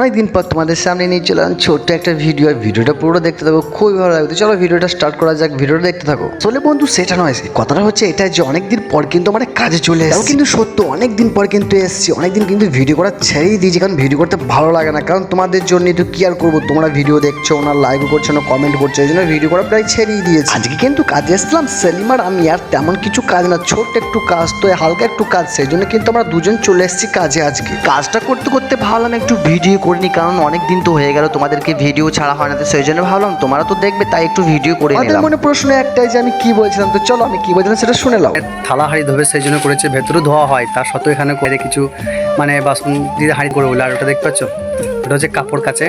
অনেকদিন পর তোমাদের সামনে নিয়ে চলে ছোট্ট একটা ভিডিও। ভিডিওটা পুরো দেখতে থাকো, খুবই ভালো লাগবে। চলো ভিডিওটা স্টার্ট করা যাক, ভিডিওটা দেখতে থাকো। চলে বন্ধু, সেটা নয়, কথাটা হচ্ছে এটা যে অনেকদিন পর কিন্তু আমরা কাজে চলে এসেছি, কিন্তু সত্য অনেকদিন পর কিন্তু এসেছি। অনেকদিন কিন্তু ভিডিও করা ছেড়েই দিয়েছি, কারণ ভিডিও করতে ভালো লাগে না। কারণ তোমাদের জন্য তো কি আর করবো, তোমরা ভিডিও দেখছো না, লাইক করছো না, কমেন্ট করছো, এই জন্য ভিডিও করা প্রায় ছেড়েই দিয়েছি। আজকে কিন্তু কাজে এসেছিলাম সেলিম আর আমি, আর তেমন কিছু কাজ না, ছোট্ট একটু কাজ, তো হালকা একটু কাজ, সেই জন্য কিন্তু আমরা দুজন চলে এসেছি কাজে। আজকে কাজটা করতে করতে ভাবলাম একটু ভিডিও করিনি, কারণ অনেক দিন তো হয়ে গেল তোমাদেরকে ভিডিও ছাড়া হয় না, তো সেই জন্য ভাবলাম তোমরা তো দেখবে, তাই একটু ভিডিও করে নিলাম। মনে প্রশ্ন একটাই যে আমি কি বলছিলাম, তো চলো আমি কি বলছিলাম সেটা শুনে নাও। থালা হাঁড়ি ধোবে সেই জন্য করেছে, ভেতরে ধোয়া হয়, তার সত্ত্বেও এখানে করে কিছু মানে বাসন দিয়ে হাঁড়ি করে বলে। আর ওটা দেখতে পাচ্ছ, ওটা হচ্ছে কাপড় কাচে,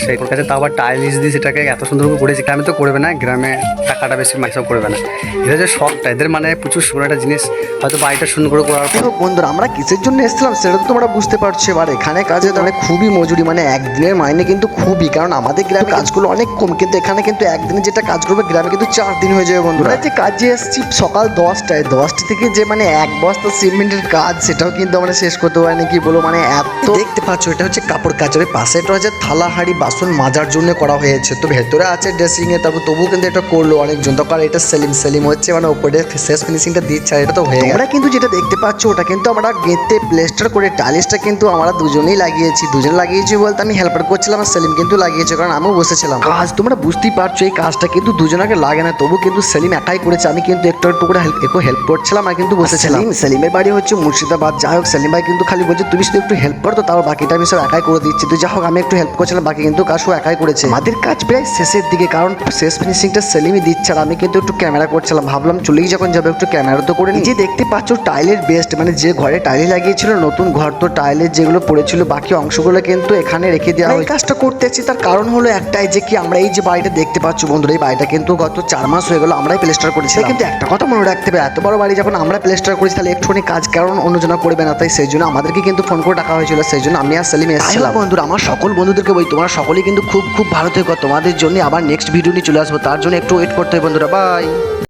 সেই কাপড় কাচে, তাও আবার টাইলিশ দিয়ে সেটাকে এত সুন্দর করে করেছে। গ্রামে তো করবে না, গ্রামে টাকাটা বেশি মাইসব করবে না। এটা হচ্ছে শখটা এদের, মানে প্রচুর সুন্দর একটা জিনিস, হয়তো বাড়িটা সুন্দর করে করার পর। বন্ধুরা, আমরা কিসের জন্য এসেছিলাম সেটা তো তোমরা বুঝতে পারছো। এবার এখানে কাজে মানে খুবই মজুরি, মানে একদিনের মাইনে কিন্তু খুবই, কারণ আমাদের গ্রামে কাজগুলো অনেক কম, কিন্তু এখানে কিন্তু একদিনে যেটা কাজ করবে গ্রামে কিন্তু 4 দিন হয়ে যাবে। বন্ধুরা, যে কাজে এসেছি সকাল 10টায়, 10টা থেকে যে মানে 1 বস্তা সিমেন্টের কাজ, সেটাও কিন্তু আমরা শেষ করতে পারিনি। কি বলো, মানে এত দেখতে পাচ্ছ, এটা হচ্ছে কাপড় কাচের পাশে, এটা হচ্ছে থালা হাঁড়ি বাসন মাজার জন্য করা হয়েছে। তো ভেতরে আছে ড্রেসিং এ, তারপর তবুও কিন্তু এটা করলো অনেকজন। তখন এটা সেলিম হচ্ছে, মানে উপরে শেষ ফিনিশিংটা দিচ্ছে, আর এটা তো হয়ে গেল। আমরা কিন্তু যেটা দেখতে পাচ্ছ ওটা কিন্তু আমরা গেতে প্লেস্টার করে, টাইলিশটা কিন্তু আমরা দুজনেই লাগিয়েছি। দুজন লাগিয়েছি বলতে আমি হেল্পার করছিলাম, আর সেলিম কিন্তু লাগিয়েছে, কারণ আমিও বসেছিলাম। কাজ তোমরা বুঝতেই পারছো, এই কাজটা কিন্তু দুজনকে লাগে না, তবু কিন্তু সেলিম একাই করেছে, আমি কিন্তু একটু করে হেল্প করছিলাম আর কিন্তু বসেছিলাম। সেলিমের বাড়ি হচ্ছে মুর্শিদাবাদ। যাই হোক, সেলিম ভাই কিন্তু খালি বলছে তুমি শুধু একটু হেল্প করো, তো তাও বাকিটা আমি সব একাই করে দিচ্ছি। তো যাই হোক, আমি একটু হেল্প করছিলাম, বাকি কিন্তু কাজ সব একাই করেছে। আমাদের কাজ প্রায় শেষের দিকে, কারণ শেষ ফিনিশিংটা সেলিমই দিচ্ছে, আর আমি কিন্তু একটু ক্যামেরা করছিলাম। ভাবলাম চলেই যখন যাবে একটু ক্যামেরা তো করে নিই। যে দেখতে পাচ্ছ টাইলের বেস্ট, মানে যে ঘরে টাইল লাগিয়েছিল নতুন ঘর, তো টাইলের যেগুলো পড়েছিল বাকি অংশগুলো কিন্তু এখানে রেখে দেওয়া হয়। কাজটা করতেছি তার কারণ হলো একটাই, যে কি আমরা এই যে বাড়িটা দেখতে পাচ্ছ বন্ধুরা, এই বাড়িটা কিন্তু গত 4 মাস হয়ে গেল আমরাই প্লেস্টার করেছি। কিন্তু একটা কথা মনে রাখতে হবে, এত বড় বাড়ি যখন আমরা প্লেস্টার করেছি, তাহলে একটুখানি কাজ কারণ অন্যজনা করবে না, তাই সেই জন্য আমাদেরকে কিন্তু ফোন করে ডাকা হয়েছিল, সেই জন্য আমি আর সেলিম এসেছিলাম। বন্ধুরা, আমার সকল বন্ধুদেরকে বলি, তোমরা সকলেই কিন্তু খুব ভালো থেকো, তোমাদের জন্য আবার নেক্সট ভিডিও নিয়ে চলে আসবো, তার জন্য একটু ওয়েট করতে হবে বন্ধুরা। বাই।